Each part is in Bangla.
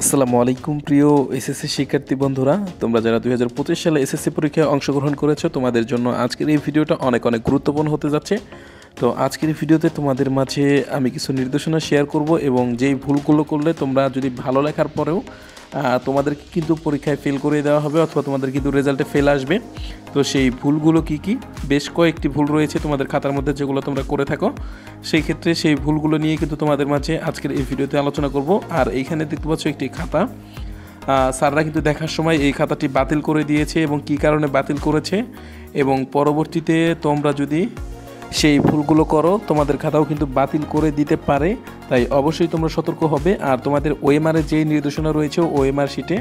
আসসালামু আলাইকুম প্রিয় এসএসসি শিক্ষার্থী বন্ধুরা, তোমরা যারা 2025 সালে এসএসসি পরীক্ষায় অংশগ্রহণ করেছো তোমাদের জন্য আজকের এই ভিডিওটা অনেক গুরুত্বপূর্ণ হতে যাচ্ছে। তো আজকের এই ভিডিওতে তোমাদের মাঝে আমি কিছু নির্দেশনা শেয়ার করব এবং যেই ভুলগুলো করলে তোমরা যদি ভালো লেখার পরেও তোমাদেরকে কিন্তু পরীক্ষায় ফেল করে দেওয়া হবে অথবা তোমাদের কিন্তু রেজাল্টে ফেল আসবে। তো সেই ভুলগুলো কি বেশ কয়েকটি ভুল রয়েছে তোমাদের খাতার মধ্যে যেগুলো তোমরা করে থাকো, সেই ক্ষেত্রে সেই ভুলগুলো নিয়ে কিন্তু তোমাদের মাঝে আজকের এই ভিডিওতে আলোচনা করব। আর এইখানে দেখতে পাচ্ছ একটি খাতা, স্যাররা কিন্তু দেখার সময় এই খাতাটি বাতিল করে দিয়েছে এবং কী কারণে বাতিল করেছে এবং পরবর্তীতে তোমরা যদি সেই ভুলগুলো করো তোমাদের খাতাও কিন্তু বাতিল করে দিতে পারে। তাই অবশ্যই তোমরা সতর্ক হবে। আর তোমাদের ওএমআরের যেই নির্দেশনা রয়েছে ওএমআর শিটে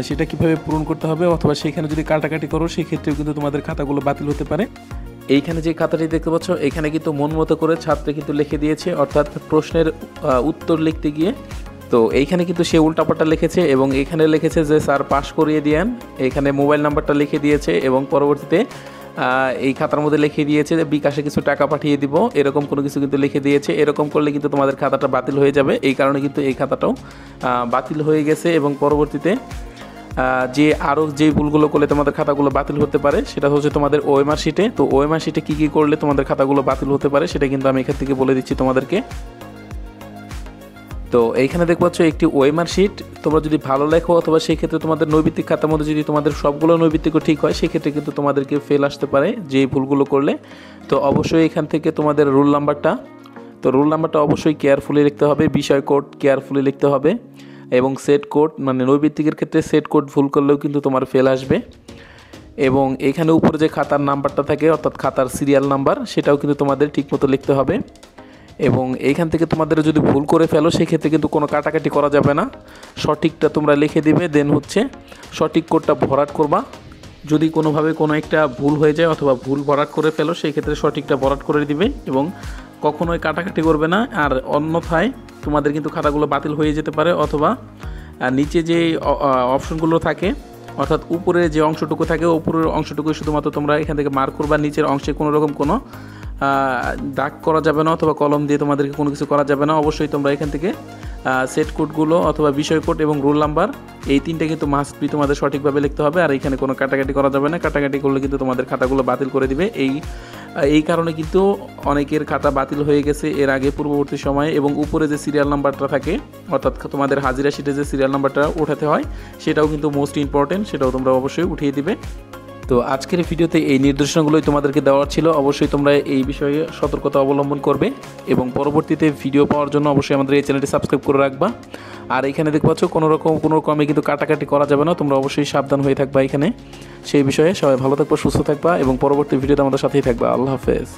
সেটা কীভাবে পূরণ করতে হবে অথবা সেখানে যদি কাটাকাটি করো সেই ক্ষেত্রেও কিন্তু তোমাদের খাতাগুলো বাতিল হতে পারে। এইখানে যে খাতাটি দেখতে পাচ্ছ এখানে কিন্তু মন মতো করে ছাত্র কিন্তু লিখে দিয়েছে, অর্থাৎ প্রশ্নের উত্তর লিখতে গিয়ে তো এইখানে কিন্তু সে উল্টাপাল্টা লিখেছে এবং এখানে লিখেছে যে স্যার পাস করিয়ে দিয়েন, এখানে মোবাইল নাম্বারটা লিখে দিয়েছে এবং পরবর্তীতে এই খাতার মধ্যে লিখে দিয়েছে যে বিকাশে কিছু টাকা পাঠিয়ে দিব, এরকম কোনো কিছু কিন্তু লিখে দিয়েছে। এরকম করলে কিন্তু তোমাদের খাতাটা বাতিল হয়ে যাবে। এই কারণে কিন্তু এই খাতাটাও বাতিল হয়ে গেছে এবং পরবর্তীতে যে আরও যে ভুলগুলো করলে তোমাদের খাতাগুলো বাতিল হতে পারে সেটা হচ্ছে তোমাদের ওএমআর শিটে। তো ওএমআর শিটে কী করলে তোমাদের খাতাগুলো বাতিল হতে পারে সেটা কিন্তু আমি এখান থেকে বলে দিচ্ছি তোমাদেরকে। তো এইখানে দেখতে পাচ্ছ একটি ওএমআর শিট, তোমরা যদি ভালো লেখো অথবা সেই ক্ষেত্রে তোমাদের নৈবিত্তিক খাতার মধ্যে যদি তোমাদের সবগুলো নৈবিত্তিকও ঠিক হয় সেক্ষেত্রে কিন্তু তোমাদেরকে ফেল আসতে পারে যে ভুলগুলো করলে। তো অবশ্যই এখান থেকে তোমাদের রুল নাম্বারটা অবশ্যই কেয়ারফুলি লিখতে হবে, বিষয় কোড কেয়ারফুলি লিখতে হবে এবং সেট কোড মানে নৈবিত্তিকের ক্ষেত্রে সেট কোড ভুল করলেও কিন্তু তোমার ফেল আসবে। এবং এখানে উপরে যে খাতার নাম্বারটা থাকে অর্থাৎ খাতার সিরিয়াল নাম্বার সেটাও কিন্তু তোমাদের ঠিকমতো লিখতে হবে। এবং এইখান থেকে তোমাদের যদি ভুল করে ফেলো সেক্ষেত্রে কিন্তু কোনো কাটাকাটি করা যাবে না, সঠিকটা তোমরা লিখে দিবে, দেন হচ্ছে সঠিক কোডটা ভরাট করবা। যদি কোনোভাবে কোনো একটা ভুল হয়ে যায় অথবা ভুল ভরাট করে ফেলো সেই ক্ষেত্রে সঠিকটা ভরাট করে দিবে এবং কখনোই কাটাকাটি করবে না। আর অন্যথায় তোমাদের কিন্তু খাতাগুলো বাতিল হয়ে যেতে পারে অথবা নিচে যে অপশনগুলো থাকে অর্থাৎ উপরে যে অংশটুকু থাকে উপরের অংশটুকু শুধুমাত্র তোমরা এখান থেকে মার্ক করবা, নিচের অংশে কোনো রকম কোনো দাগ করা যাবে না অথবা কলম দিয়ে তোমাদেরকে কোনো কিছু করা যাবে না। অবশ্যই তোমরা এখান থেকে সেট কোডগুলো অথবা বিষয় কোড এবং রোল নাম্বার এই তিনটা কিন্তু মাস্ট বি তোমাদের সঠিকভাবে লিখতে হবে। আর এখানে কোনো কাটাকাটি করা যাবে না, কাটাকাটি করলে কিন্তু তোমাদের খাতাগুলো বাতিল করে দিবে। এই কারণে কিন্তু অনেকের খাতা বাতিল হয়ে গেছে এর আগে পূর্ববর্তী সময়ে। এবং উপরে যে সিরিয়াল নাম্বারটা থাকে অর্থাৎ তোমাদের হাজিরা শিটে যে সিরিয়াল নাম্বারটা উঠাতে হয় সেটাও কিন্তু মোস্ট ইম্পর্টেন্ট, সেটাও তোমরা অবশ্যই উঠিয়ে দিবে। তো আজকের ভিডিওতে এই নির্দেশনাগুলোই তোমাদেরকে দেওয়ার ছিল। অবশ্যই তোমরা এই বিষয়ে সতর্কতা অবলম্বন করবে এবং পরবর্তীতে ভিডিও পাওয়ার জন্য অবশ্যই আমাদের এই চ্যানেলটি সাবস্ক্রাইব করে রাখবা। আর এখানে দেখতে পাচ্ছ কোনো রকমে কিন্তু কাটাকাটি করা যাবে না, তোমরা অবশ্যই সাবধান হয়ে থাকবা এখানে। সেই বিষয়ে সবাই ভালো থাকবা, সুস্থ থাকবা এবং পরবর্তী ভিডিওতে আমাদের সাথেই থাকবা। আল্লাহ হাফেজ।